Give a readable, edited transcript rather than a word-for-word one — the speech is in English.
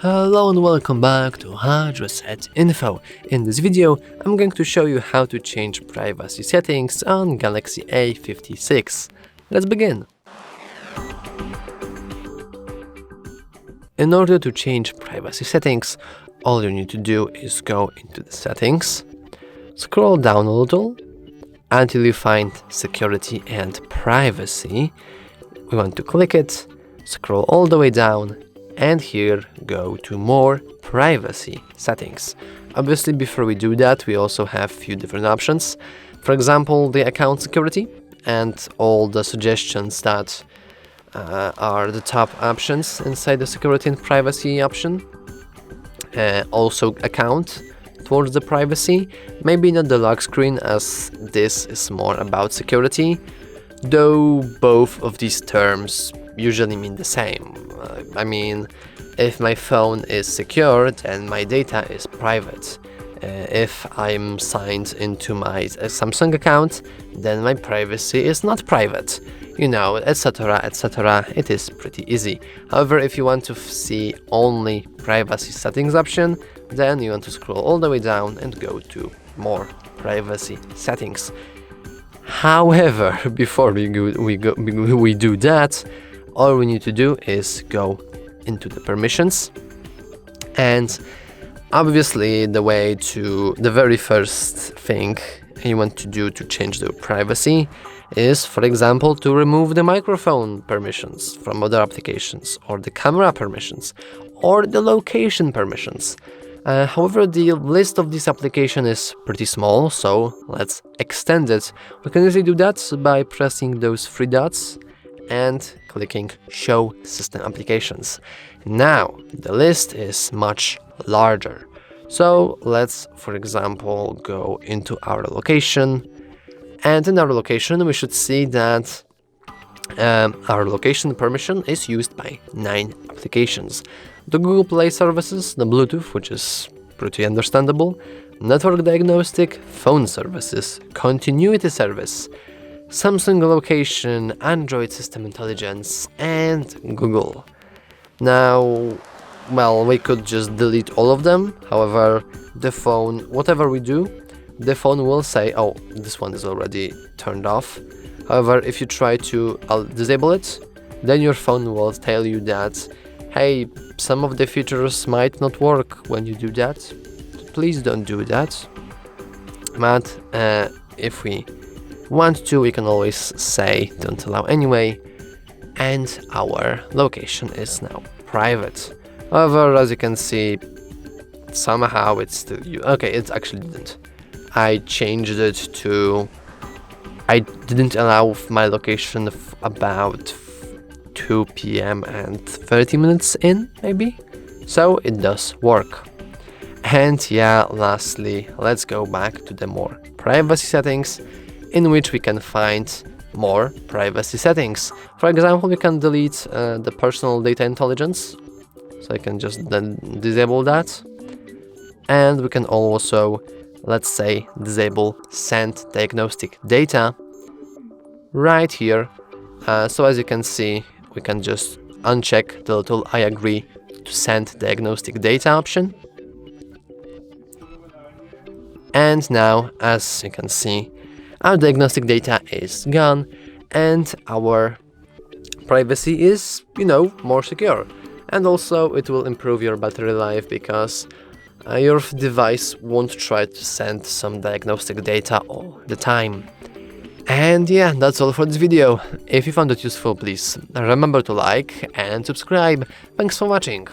Hello and welcome back to HardReset.Info. In this video, I'm going to show you how to change privacy settings on Galaxy A56. Let's begin. In order to change privacy settings, all you need to do is go into the settings, scroll down a little until you find security and privacy. We want to click it, scroll all the way down, and here go to more privacy settings. Obviously, before we do that, we also have a few different options. For example, the account security and all the suggestions that are the top options inside the security and privacy option. Also account towards the privacy, maybe not the lock screen, as this is more about security, though both of these terms usually mean the same. I mean, if my phone is secure, then my data is private. If I'm signed into my Samsung account, then my privacy is not private. You know, etc, etc. It is pretty easy. However, if you want to see only privacy settings option, then you want to scroll all the way down and go to more privacy settings. However, before we do that, all we need to do is go into the permissions, and obviously the very first thing you want to do to change the privacy is, for example, to remove the microphone permissions from other applications, or the camera permissions, or the location permissions. However, the list of this application is pretty small, so let's extend it. We can easily do that by pressing those three dots and clicking Show System Applications. Now, the list is much larger. So let's, for example, go into our location. And in our location, we should see that our location permission is used by 9 applications. The Google Play services, the Bluetooth, which is pretty understandable, network diagnostic, phone services, continuity service, Samsung location, Android system intelligence, and Google. Now, well, we could just delete all of them. However, the phone, whatever we do, the phone will say, oh, this one is already turned off. However, if you try to disable it, then your phone will tell you that, hey, some of the features might not work when you do that. Please don't do that. But if we want to, we can always say don't allow anyway, and our location is now private. However, as you can see, somehow it's still okay, it actually didn't. I changed it to I didn't allow my location about 2 p.m. and 30 minutes in, maybe, so it does work. And yeah, lastly, let's go back to the more privacy settings, in which we can find more privacy settings. For example, we can delete the personal data intelligence, so I can just then disable that. And we can also, let's say, disable send diagnostic data right here. So as you can see, we can just uncheck the little I agree to send diagnostic data option. And now, as you can see, our diagnostic data is gone and our privacy is, more secure. And also it will improve your battery life, because your device won't try to send some diagnostic data all the time. And yeah, that's all for this video. If you found it useful, please remember to like and subscribe. Thanks for watching.